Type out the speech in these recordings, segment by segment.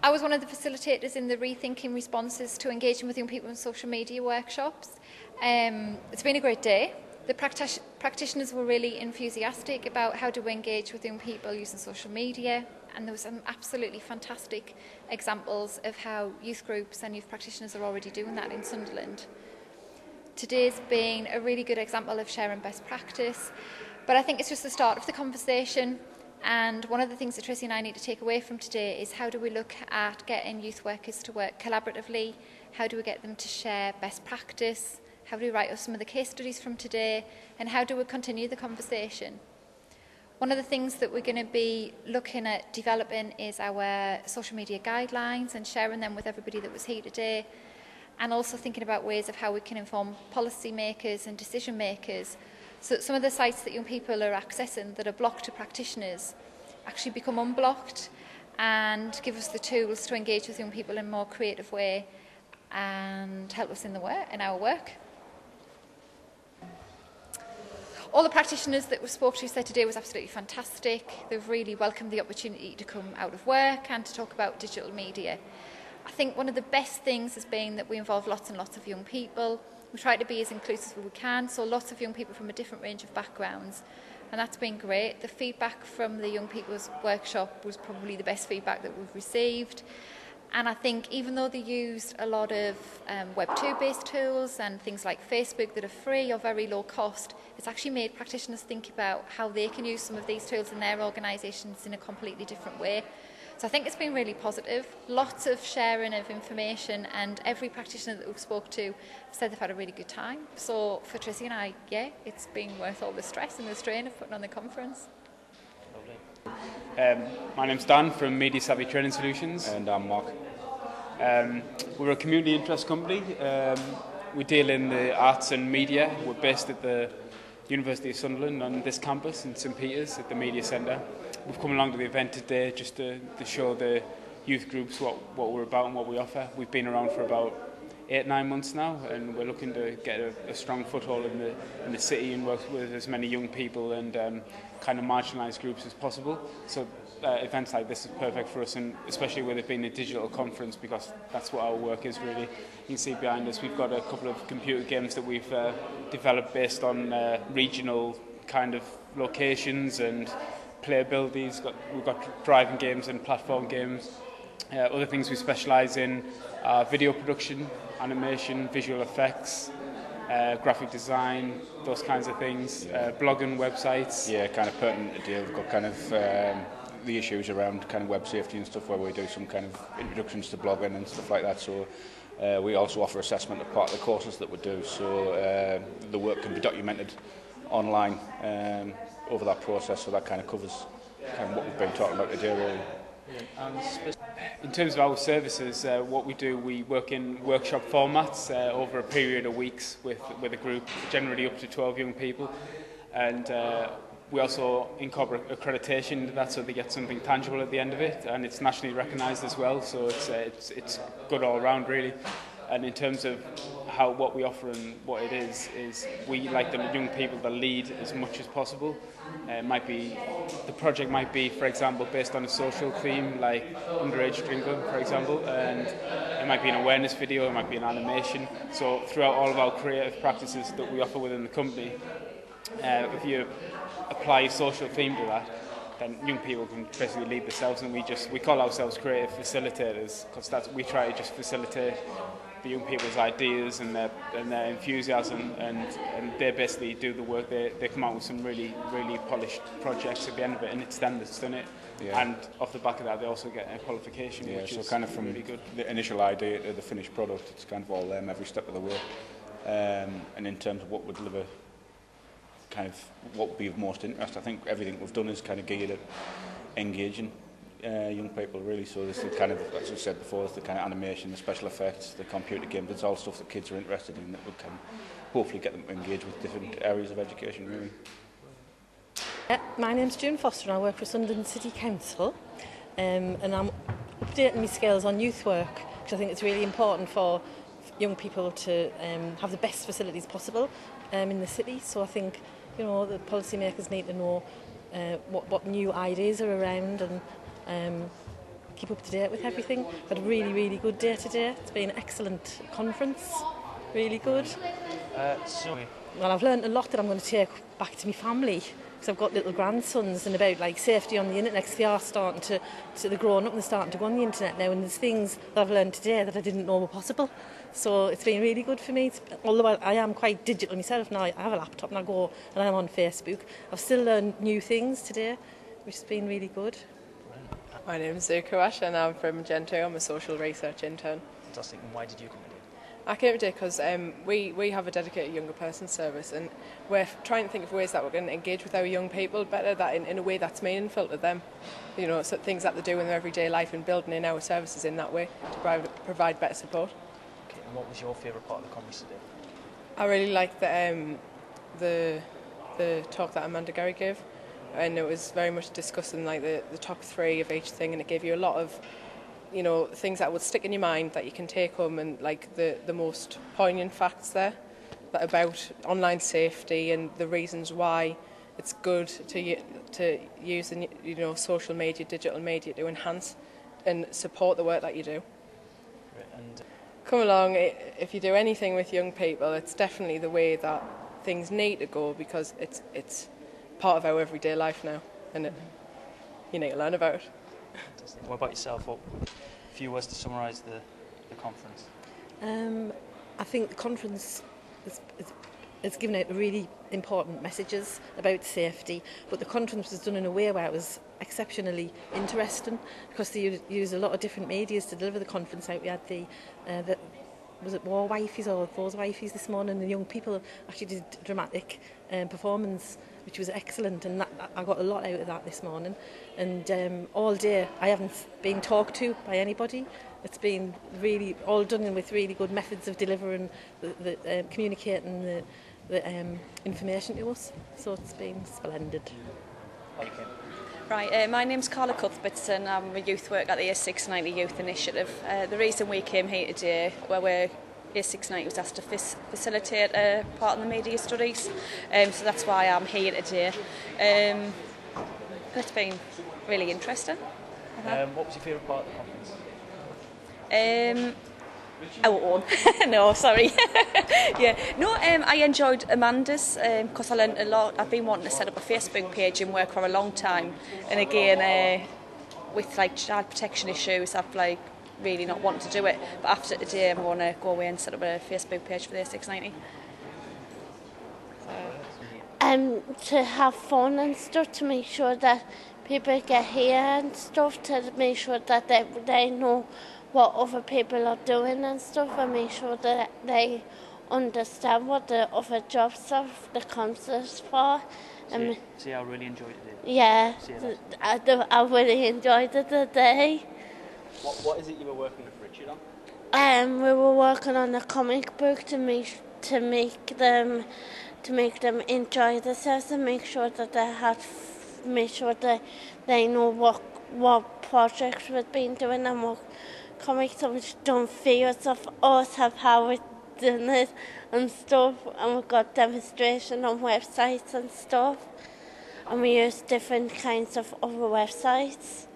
I was one of the facilitators in the Rethinking Responses to Engaging with Young People in Social Media workshops. It's been a great day. The practitioners were really enthusiastic about how do we engage with young people using social media, and there were some absolutely fantastic examples of how youth groups and youth practitioners are already doing that in Sunderland. Today's been a really good example of sharing best practice, but I think it's just the start of the conversation. And one of the things that Tracy and I need to take away from today is how do we look at getting youth workers to work collaboratively? How do we get them to share best practice? How do we write up some of the case studies from today? And how do we continue the conversation? One of the things that we're going to be looking at developing is our social media guidelines and sharing them with everybody that was here today. And also thinking about ways of how we can inform policy makers and decision makers so that some of the sites that young people are accessing that are blocked to practitioners actually become unblocked and give us the tools to engage with young people in a more creative way and help us in our work. All the practitioners that we spoke to said today was absolutely fantastic. They've really welcomed the opportunity to come out of work and to talk about digital media. I think one of the best things has been that we involve lots and lots of young people. We try to be as inclusive as we can, so lots of young people from a different range of backgrounds, and that's been great. The feedback from the young people's workshop was probably the best feedback that we've received, and I think even though they used a lot of Web 2 based tools and things like Facebook that are free or very low cost, it's actually made practitioners think about how they can use some of these tools in their organisations in a completely different way. So I think it's been really positive, lots of sharing of information, and every practitioner that we've spoke to said they've had a really good time. So for Tracy and I, yeah, it's been worth all the stress and the strain of putting on the conference. Lovely. My name's Dan from Media Savvy Training Solutions. And I'm Mark. We're a community interest company. We deal in the arts and media. We're based at the University of Sunderland on this campus in St Peters at the Media Centre. We've come along to the event today just to show the youth groups what we're about and what we offer. We've been around for about 8-9 months now, and we're looking to get a strong foothold in the city and work with as many young people and kind of marginalised groups as possible. So events like this is perfect for us, and especially with it being a digital conference, because that's what our work is really. You can see behind us we've got a couple of computer games that we've developed based on regional kind of locations and playability. We've got driving games and platform games. Other things we specialise in are video production, animation, visual effects, graphic design, those kinds of things, blogging, websites. Yeah, kind of pertinent to deal. We've got kind of the issues around kind of web safety and stuff, where we do some kind of introductions to blogging and stuff like that. So we also offer assessment as part of the courses that we do. So the work can be documented online over that process. So that kind of covers kind of what we've been talking about today, really. In terms of our services, what we do, we work in workshop formats over a period of weeks with a group, generally up to 12 young people, and we also incorporate accreditation into that, so they get something tangible at the end of it, and it's nationally recognised as well, so it's good all round really. And in terms of what we offer and what it is we like the young people to lead as much as possible. The project might be, for example, based on a social theme like underage drinking, for example, and it might be an awareness video, it might be an animation. So throughout all of our creative practices that we offer within the company, if you apply a social theme to that, then young people can basically lead themselves, and we call ourselves creative facilitators, because we try to just facilitate the young people's ideas and their enthusiasm, and they basically do the work. They come out with some really polished projects at the end of it, and it's them that's done it. Yeah. And off the back of that, they also get a qualification, which is kind of from really good. The initial idea to the finished product, it's kind of all them every step of the way. And in terms of what would deliver, kind of what would be of most interest, I think everything we've done is kind of geared at engaging young people, really. So this is kind of, as I said before, it's the kind of animation, the special effects, the computer games. It's all stuff that kids are interested in that we can hopefully get them to engage with different areas of education, really. My name's June Foster and I work for Sunderland City Council, and I'm updating my skills on youth work, because I think it's really important for young people to have the best facilities possible in the city. So I think, you know, the policymakers need to know what new ideas are around, and keep up to date with everything. Had a really, really good day today. It's been an excellent conference, really good. Well, I've learned a lot that I'm going to take back to my family, because I've got little grandsons, and about like safety on the internet, because they are starting to they're growing up and they're starting to go on the internet now, and there's things that I've learned today that I didn't know were possible. So it's been really good for me. Although I am quite digital myself now, I have a laptop and I go and I'm on Facebook. I've still learned new things today, which has been really good. My name is Sue Kawash and I'm from Gen 2. I'm a social research intern. Fantastic. And why did you come today? I came today because we have a dedicated younger person service, and we're trying to think of ways that we're going to engage with our young people better, that in a way that's meaningful to them. You know, so things that they do in their everyday life, and building in our services in that way to provide better support. Okay, and what was your favourite part of the conference today? I really liked the talk that Amanda Gary gave, and it was very much discussing like the top 3 of each thing, and it gave you a lot of, you know, things that would stick in your mind that you can take home, and like the most poignant facts there about online safety and the reasons why it's good to use, you know, social media, digital media to enhance and support the work that you do. And Come along, if you do anything with young people, it's definitely the way that things need to go, because it's part of our everyday life now, and you need to learn about it. fantastic. What about yourself? What, if you was to summarise the conference? I think the conference has given out really important messages about safety, but the conference was done in a way where it was exceptionally interesting, because they used a lot of different medias to deliver the conference out. We had the was it War Wifeys or Those Wifeys this morning, and young people actually did dramatic performance, which was excellent, and I got a lot out of that this morning. And all day I haven't been talked to by anybody. It's been really all done with really good methods of delivering communicating the information to us. So it's been splendid. Okay. Right, my name's Carla Cuthberts and I'm a youth worker at the A690 Youth Initiative. The reason we came here today, where A690 was asked to facilitate part of the media studies, so that's why I'm here today. It's been really interesting. What was your favourite part of the conference? Our own. No, sorry. Yeah. No, I enjoyed Amanda's because I learned a lot. I've been wanting to set up a Facebook page and work for a long time. And again, with like child protection issues, I've like really not wanted to do it. But after today, I'm going to go away and set up a Facebook page for the A690. To have fun and stuff, to make sure that people get here and stuff, to make sure that they know what other people are doing and stuff, and make sure that they understand what the other jobs are, the concerts for. See, I really enjoyed it. Yeah, I really enjoyed it today. What is it you were working with Richard on? We were working on a comic book to make them enjoy themselves, and make sure that they know what projects we've been doing and what comics have done videos of us, have how we've done it and stuff, and we've got demonstration on websites and stuff, and we use different kinds of other websites.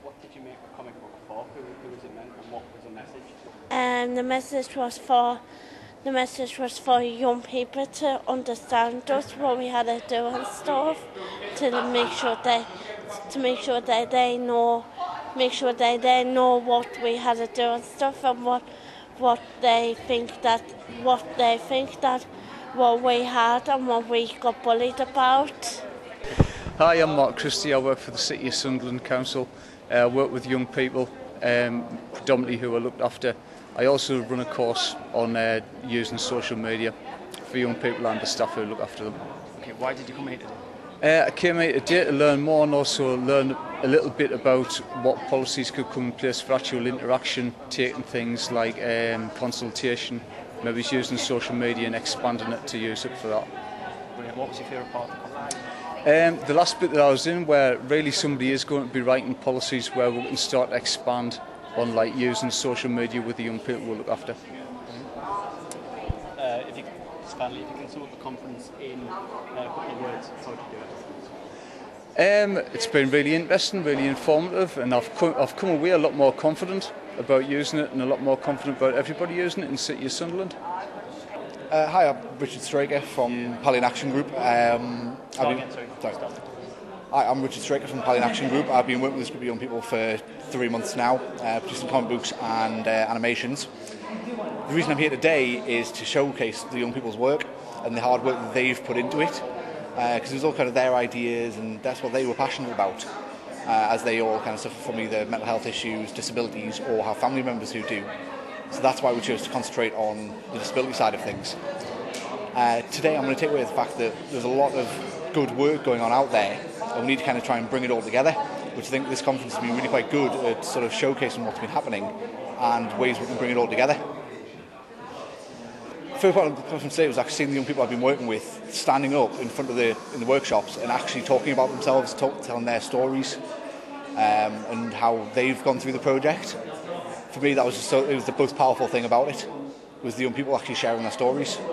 What did you make a comic book for? Who was it meant, and what was the message? The message was for young people to understand us, what we had to do and stuff, to make sure that they know what we had to do and stuff, and what they think that what we had and what we got bullied about. Hi, I'm Mark Christie. I work for the City of Sunderland Council. I work with young people, predominantly who are looked after. I also run a course on using social media for young people and the staff who look after them. Okay, why did you come here today? I came here today to learn more, and also learn a little bit about what policies could come in place for actual interaction, taking things like consultation, maybe using social media and expanding it to use it for that. Brilliant. What was your favourite part of the conference? The last bit that I was in, where really somebody is going to be writing policies where we can start to expand on like using social media with the young people we look after. Stanley, if you can sum up the conference in a couple of words, how would you do it? It's been really interesting, really informative, and I've come away a lot more confident about using it and a lot more confident about everybody using it in the City of Sunderland. Hi, I'm Richard Straker from Pally in Action Group. I'm Richard Straker from Pally in Action Group. I've been working with this group of young people for 3 months now, producing comic books and animations. The reason I'm here today is to showcase the young people's work and the hard work that they've put into it, because it was all kind of their ideas and that's what they were passionate about, as they all kind of suffer from either mental health issues, disabilities, or have family members who do. So that's why we chose to concentrate on the disability side of things. Today I'm going to take away the fact that there's a lot of good work going on out there, and we need to kind of try and bring it all together, which I think this conference has been really quite good at sort of showcasing what's been happening and ways we can bring it all together. The first part of the conference today was actually seeing the young people I've been working with standing up in front of in the workshops and actually talking about themselves, telling their stories, and how they've gone through the project. For me, that was it was the most powerful thing about it, was the young people actually sharing their stories. That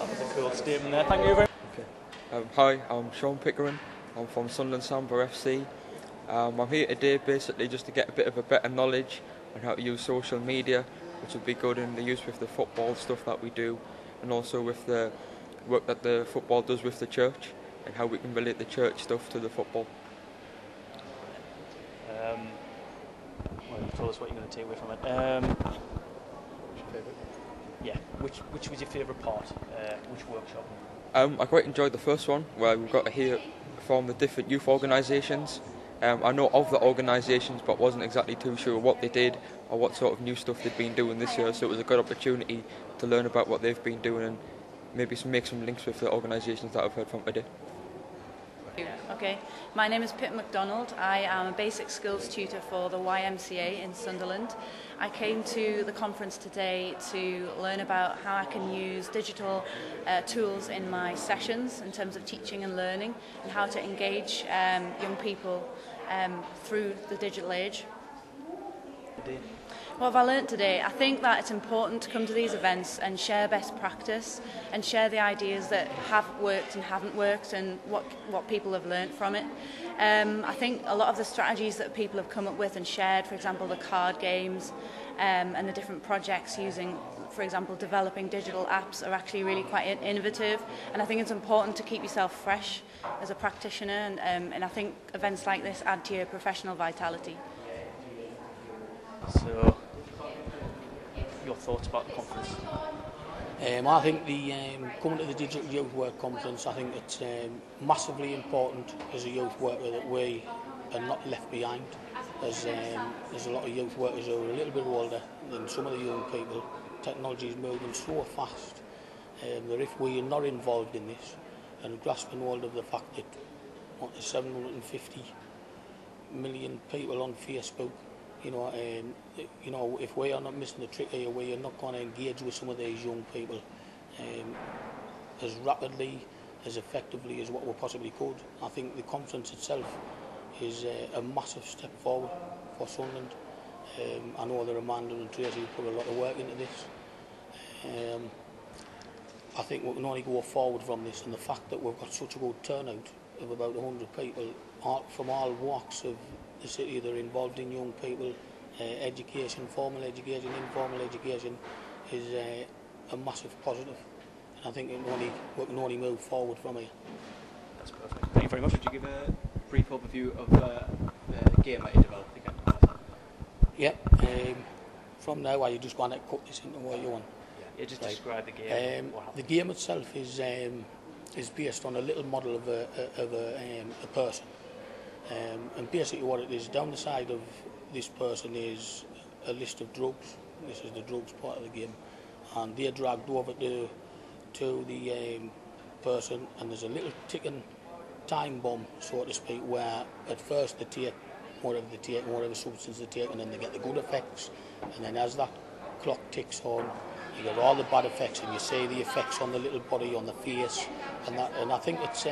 was a cool statement there. Thank you very much. Okay. Hi, I'm Sean Pickering. I'm from Sunderland Samba FC. I'm here today basically just to get a bit of a better knowledge on how to use social media, which would be good in the use with the football stuff that we do, and also with the work that the football does with the church, and how we can relate the church stuff to the football. Well, tell us what you're going to take away from it. Yeah, which was your favourite part? Which workshop? I quite enjoyed the first one, where we got to hear from the different youth organisations. I know of the organisations, but wasn't exactly too sure what they did or what sort of new stuff they'd been doing this year, so it was a good opportunity to learn about what they've been doing and maybe make some links with the organisations that I've heard from today. Okay, my name is Pip MacDonald. I am a basic skills tutor for the YMCA in Sunderland. I came to the conference today to learn about how I can use digital tools in my sessions in terms of teaching and learning, and how to engage young people through the digital age. What have I learnt today? I think that it's important to come to these events and share best practice and share the ideas that have worked and haven't worked and what people have learnt from it. I think a lot of the strategies that people have come up with and shared, for example, the card games and the different projects using, for example, developing digital apps, are actually really quite innovative. And I think it's important to keep yourself fresh as a practitioner, and I think events like this add to your professional vitality. So, your thoughts about the conference? I think coming to the Digital Youth Work Conference, I think it's massively important as a youth worker that we are not left behind. There's a lot of youth workers who are a little bit older than some of the young people. Technology is moving so fast that if we are not involved in this and grasping hold of the fact that there's 750 million people on Facebook, you know, if we are not missing the trick here, we are not going to engage with some of these young people as rapidly, as effectively as what we possibly could. I think the conference itself is a massive step forward for Sunderland. I know that Amanda and Tracy put a lot of work into this. I think we can only go forward from this, and the fact that we've got such a good turnout of about 100 people from all walks of the city that are involved in young people, education, formal education, informal education, is a massive positive. And I think we can only move forward from here. That's perfect. Thank you very much. Could you give a brief overview of the game that you developed again? Yeah. From now, are you just going to cut this into what you want? Yeah, just describe the game. The game itself is based on a little model of a person. And basically what it is, down the side of this person is a list of drugs. This is the drugs part of the game. And they're dragged over to the person, and there's a little ticking time bomb, so to speak, where at first they take whatever substance they take, and then they get the good effects. And then as that clock ticks on, you get all the bad effects, and you see the effects on the little body, on the face, and I think it's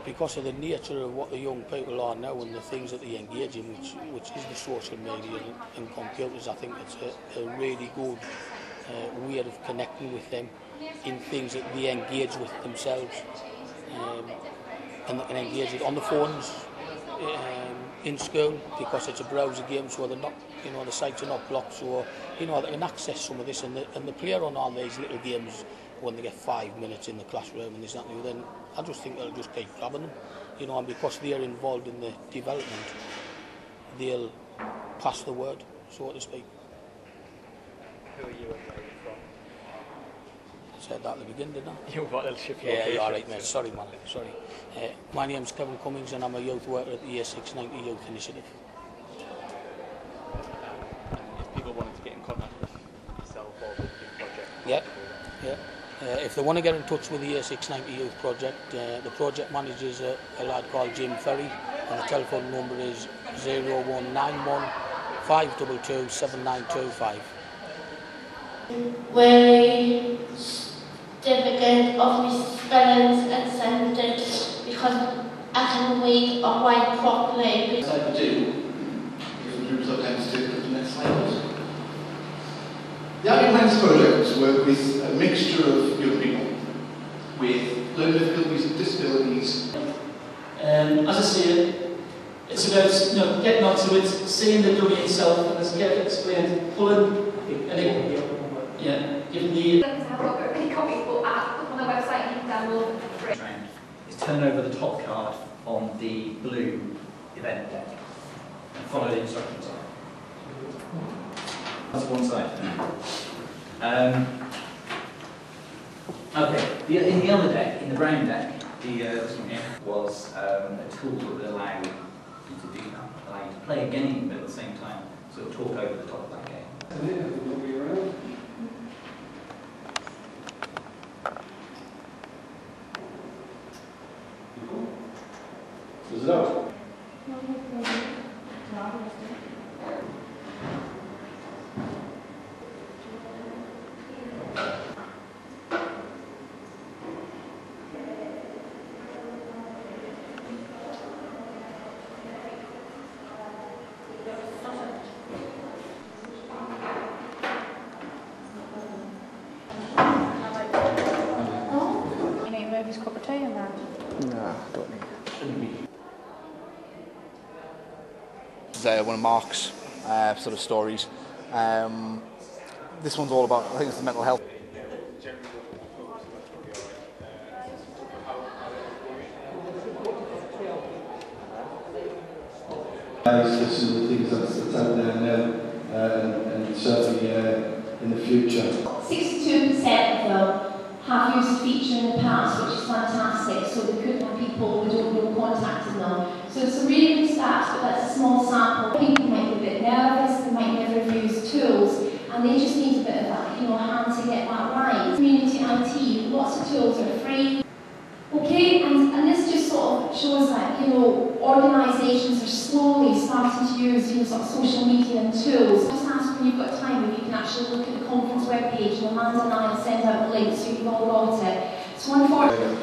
because of the nature of what the young people are now and the things that they engage in, which is the social media and computers. I think it's a really good way of connecting with them. in things that they engage with themselves, and they can engage it on the phones, in school, because it's a browser game, so they're not, you know, the sites are not blocked, so you know they can access some of this, and they play on all these little games when they get 5 minutes in the classroom and this and that. Then I just think they'll just keep grabbing them, you know, and because they're involved in the development, they'll pass the word, so to speak. Who are you and where are you from? I said that at the beginning, didn't I? You've got a little shift. Yeah, you're all right, mate. Sorry, man. Sorry. My name's Kevin Cummings, and I'm a youth worker at the Year 690 Youth Initiative. If people wanted to get in contact with yourself or with your project? Yeah, yeah. If they want to get in touch with the Year 690 Youth Project, the project manager is a lad called Jim Ferry, and the telephone number is 0191 522 7925. Very certificate of my spellings and send it because I can read or write properly. Yes, I do. Different groups are tends to put the next slide. The Abbey Pines projects work with a mixture of young people with learning difficulties and disabilities. As I see it, it's about getting onto it, seeing the dummy itself, and as Kev explained, pulling and giving the is turn over the top card on the blue event deck and follow the instructions. That's one side. Okay, in the other deck, in the brown deck, this one here was a tool that would allow you to do that, allow you to play a game but at the same time sort of talk over the top of that game. Is it out? You need Murphy's cup of tea in there? Nah, don't need. This is one of Mark's sort of stories. This one's all about, I think it's the mental health. Some of the things that's out there now, and certainly in the future. 62% of them have used a feature in the past, which is fantastic, so they could have people who don't know contacting them. So it's a really good stats, but that's a small sample. People might be a bit nervous, they might never use tools, and they just need a bit of that, hand to get that right. Community IT, lots of tools are free. Okay, and this just sort of shows that, organisations are slowly starting to use, sort of social media and tools. Just ask when you've got time if you can actually look at the conference webpage, and Amanda and I will send out the link so you've all got it. So unfortunately...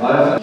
I have